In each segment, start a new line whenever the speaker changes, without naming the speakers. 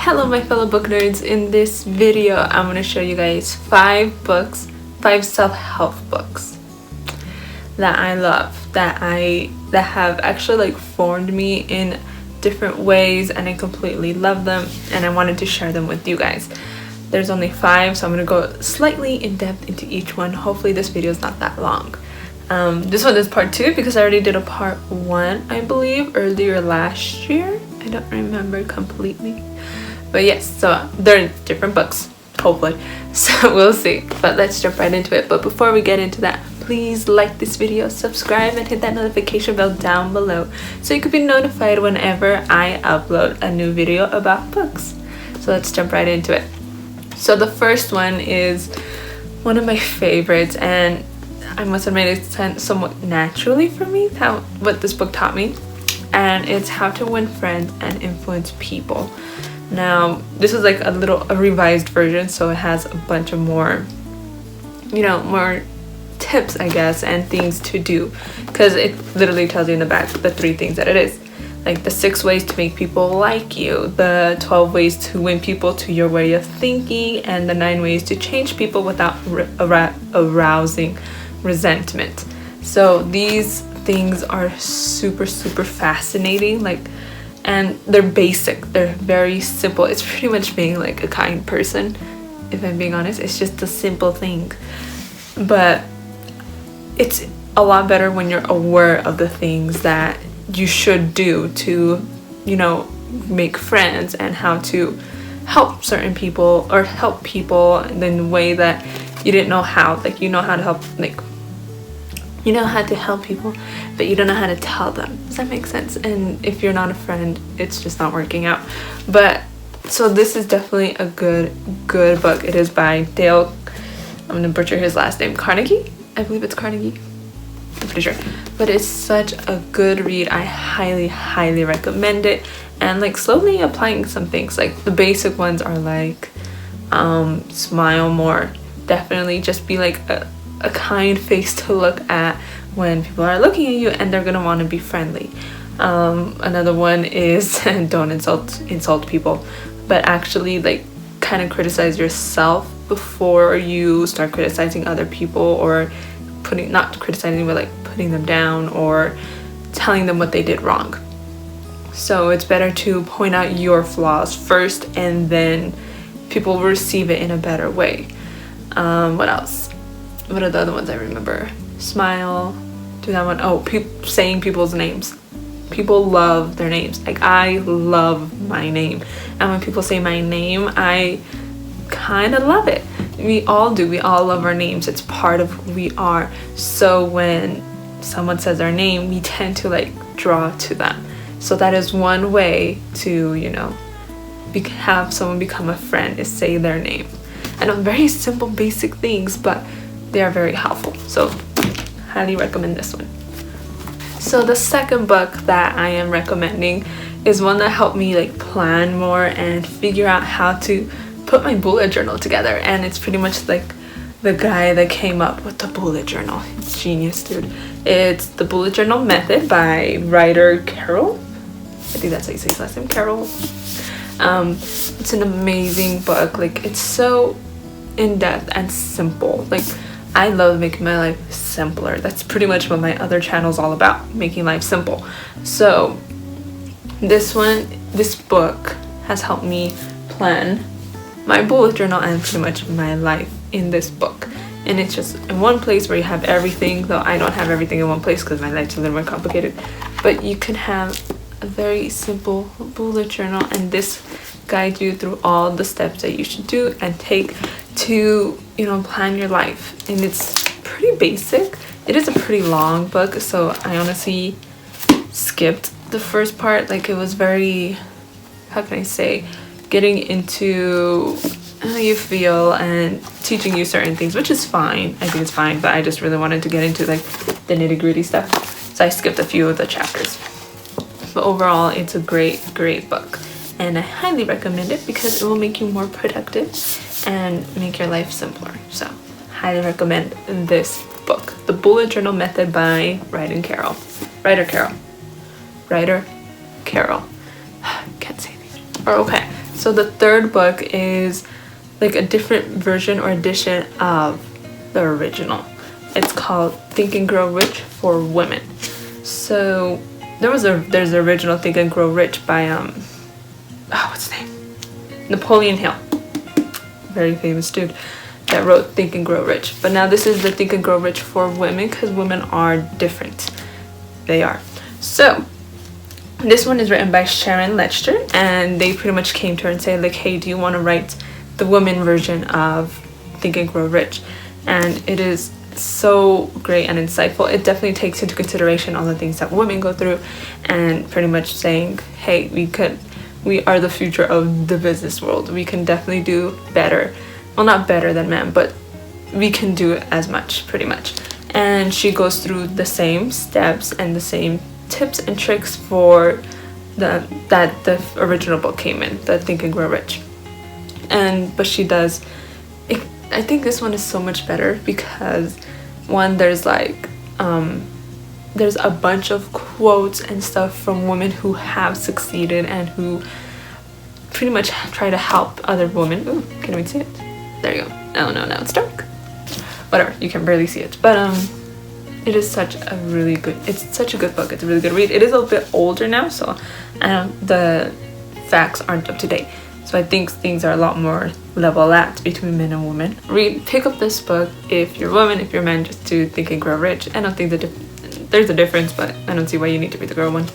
Hello my fellow book nerds. In this video I'm going to show you guys 5 self-help books that I love, that have actually formed me in different ways, and I completely love them, and I wanted to share them with you guys. There's only 5, so I'm going to go slightly in depth into each one. Hopefully this video is not that long. This one is part 2 because I already did a part 1, I believe, earlier last year. I don't remember completely. But yes, so they're different books, hopefully. So we'll see. But let's jump right into it. But before we get into that, please like this video, subscribe, and hit that notification bell down below so you can be notified whenever I upload a new video about books. So let's jump right into it. So the first one is one of my favorites, and I must admit it's somewhat naturally for me what this book taught me, and it's How to Win Friends and Influence People. Now this is like a revised version, so it has a bunch of more tips, I guess, and things to do, because it literally tells you in the back the 3 things that it is, like the 6 ways to make people like you, the 12 ways to win people to your way of thinking, and the 9 ways to change people without arousing resentment. So these things are super fascinating, and they're basic, they're very simple. It's pretty much being like a kind person, if I'm being honest. It's just a simple thing, but it's a lot better when you're aware of the things that you should do to make friends, and how to help certain people or help people in a way that you didn't know how. You know how to help, you know how to help people, but you don't know how to tell them. Does that make sense? And if you're not a friend, it's just not working out. But so this is definitely a good book. It is by Dale, I'm gonna butcher his last name, Carnegie. I believe it's Carnegie, I'm pretty sure. But it's such a good read. I highly recommend it. And slowly applying some things, the basic ones are smile more. Definitely just be a kind face to look at when people are looking at you, and they're gonna want to be friendly. Another one is don't insult people, but actually kind of criticize yourself before you start criticizing other people, or not criticizing, but putting them down or telling them what they did wrong. So it's better to point out your flaws first, and then people will receive it in a better way. What else? What are the other ones I remember? Smile, do that one. Oh, saying people's names. People love their names. I love my name, and when people say my name, I kind of love it. We all do. We all love our names. It's part of who we are. So when someone says our name, we tend to draw to them. So that is one way to have someone become a friend, is say their name. I know, very simple basic things, but they are very helpful. So highly recommend this one. So the second book that I am recommending is one that helped me plan more and figure out how to put my bullet journal together. And it's pretty much the guy that came up with the bullet journal. Genius, dude. It's The Bullet Journal Method by Ryder Carroll. I think that's how you say his last name, Carroll. It's an amazing book. It's so in-depth and simple. I love making my life simpler. That's pretty much what my other channel is all about, making life simple. So this book has helped me plan my bullet journal and pretty much my life in this book. And it's just in one place where you have everything, though I don't have everything in one place because my life's a little more complicated. But you can have a very simple bullet journal, and this guides you through all the steps that you should do and take to plan your life. And it's pretty basic. It is a pretty long book, so I honestly skipped the first part. It was very, how can I say, getting into how you feel and teaching you certain things, which is fine. I think it's fine, but I just really wanted to get into the nitty-gritty stuff, so I skipped a few of the chapters. But overall, it's a great book, and I highly recommend it because it will make you more productive and make your life simpler. So highly recommend this book, The Bullet Journal Method by Ryder Carroll. Can't say it. Okay, So the third book is like a different version or edition of the original. It's called Think and Grow Rich for Women. So there's the original Think and Grow Rich by what's his name? Napoleon Hill. Very famous dude that wrote Think and Grow Rich. But now this is the Think and Grow Rich for Women, because women are different. They are. So this one is written by Sharon Lechter, and they pretty much came to her and said like, hey, do you want to write the women version of Think and Grow Rich? And it is so great and insightful. It definitely takes into consideration all the things that women go through, and pretty much saying, hey, we are the future of the business world. We can definitely do better. Well, not better than men, but we can do as much, pretty much. And she goes through the same steps and the same tips and tricks for that the original book came in, the Think and Grow Rich. But she does, I think this one is so much better because one, there's like there's a bunch of quotes and stuff from women who have succeeded and who pretty much try to help other women. Ooh, can't even see it. There you go. Oh no, now it's dark. Whatever, you can barely see it. But it is such a really good, it's such a good book. It's a really good read. It is a bit older now, so the facts aren't up to date. So I think things are a lot more level at between men and women. Pick up this book if you're a woman, if you're a man, just to Think and Grow Rich. I don't think there's a difference, but I don't see why you need to read the girl one.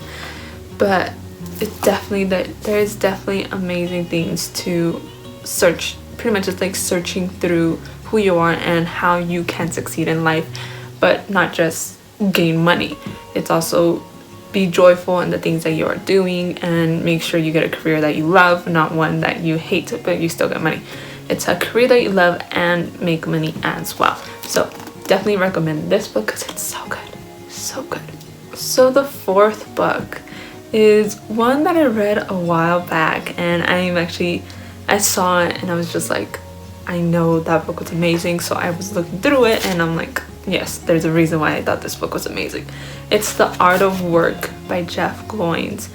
But it's definitely there is definitely amazing things to search. Pretty much it's like searching through who you are and how you can succeed in life, but not just gain money. It's also be joyful in the things that you are doing and make sure you get a career that you love, not one that you hate but you still get money. It's a career that you love and make money as well. So definitely recommend this book because it's so good. So good. So the fourth book is one that I read a while back, and I saw it and I was just like, I know that book was amazing. So I was looking through it and I'm like, yes, there's a reason why I thought this book was amazing. It's The Art of Work by Jeff Goins.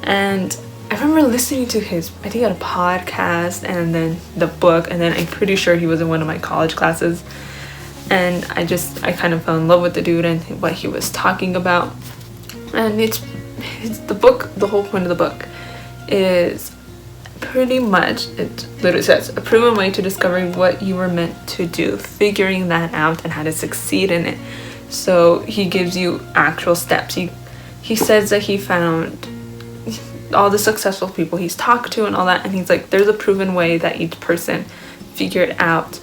And I remember listening to his, I think, a podcast and then the book, and then I'm pretty sure he was in one of my college classes. And I kind of fell in love with the dude and what he was talking about. And it's the book, the whole point of the book is pretty much, it literally says, a proven way to discovering what you were meant to do, figuring that out and how to succeed in it. So he gives you actual steps. He says that he found all the successful people he's talked to and all that, and he's like, there's a proven way that each person figured out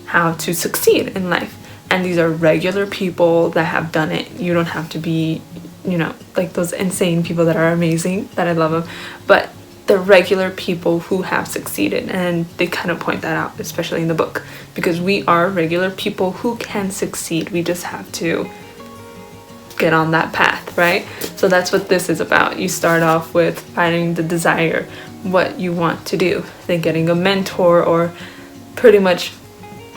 how to succeed in life. And these are regular people that have done it. You don't have to be, like those insane people that are amazing, that I love them, but the regular people who have succeeded. And they kind of point that out, especially in the book, because we are regular people who can succeed. We just have to get on that path, right? So that's what this is about. You start off with finding the desire, what you want to do, then getting a mentor, or pretty much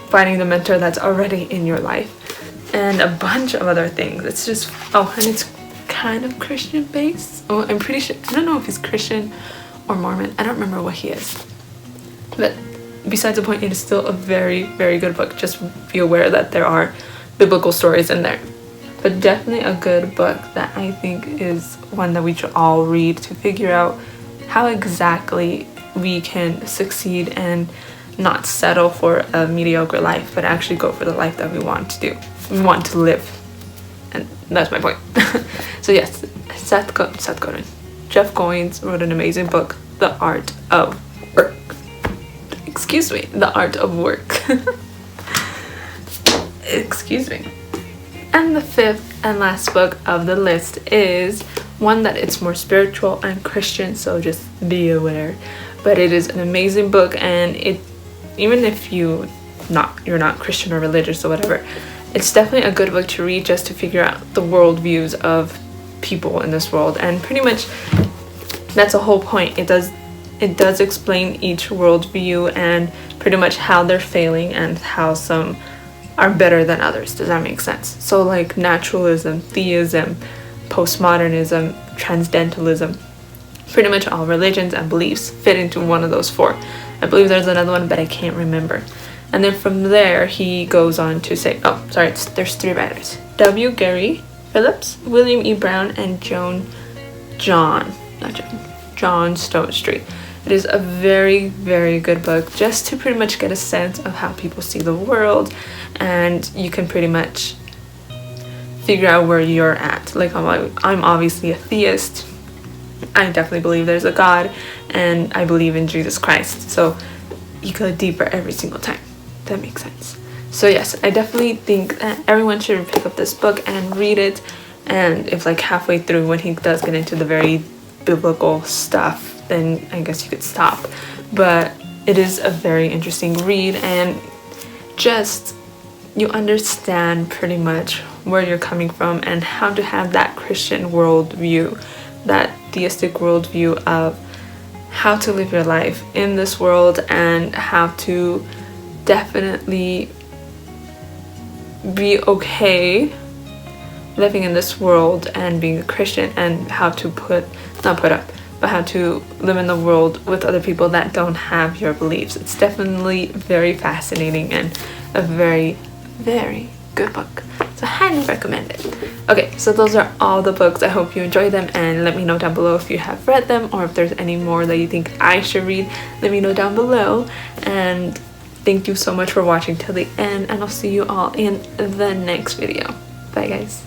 finding the mentor that's already in your life, and a bunch of other things. It's just, and it's kind of Christian based. I'm pretty sure, I don't know if he's Christian or Mormon. I don't remember what he is. But besides the point, it is still a very, very good book. Just be aware that there are biblical stories in there. But definitely a good book that I think is one that we should all read to figure out how exactly we can succeed and not settle for a mediocre life, but actually go for the life that we want to do. We want to live. And that's my point. So yes, Jeff Goins wrote an amazing book, The Art of Work. Excuse me, The Art of Work. Excuse me. And the fifth and last book of the list is one that it's more spiritual and Christian, so just be aware. But it is an amazing book, and it, even if you're not Christian or religious or whatever, it's definitely a good book to read just to figure out the worldviews of people in this world. And pretty much that's the whole point. It does explain each worldview and pretty much how they're failing and how some are better than others. Does that make sense? So like naturalism, theism, postmodernism, transcendentalism, pretty much all religions and beliefs fit into one of those four. I believe there's another one, but I can't remember. And then from there, he goes on to say, oh, sorry, there's three writers. W. Gary Phillips, William E. Brown, and John Stone Street. It is a very, very good book just to pretty much get a sense of how people see the world, and you can pretty much figure out where you're at. Like, I'm obviously a theist. I definitely believe there's a God, and I believe in Jesus Christ. So you go deeper every single time. That makes sense. So yes, I definitely think that everyone should pick up this book and read it. And if like halfway through, when he does get into the very biblical stuff, then I guess you could stop. But it is a very interesting read, and just you understand pretty much where you're coming from and how to have that Christian worldview, that theistic worldview of how to live your life in this world and how to definitely be okay living in this world and being a Christian, and how to how to live in the world with other people that don't have your beliefs. It's definitely very fascinating and a very, very good book. So I highly recommend it. Okay, so those are all the books. I hope you enjoyed them, and let me know down below if you have read them, or if there's any more that you think I should read. Let me know down below, and thank you so much for watching till the end, and I'll see you all in the next video. Bye guys.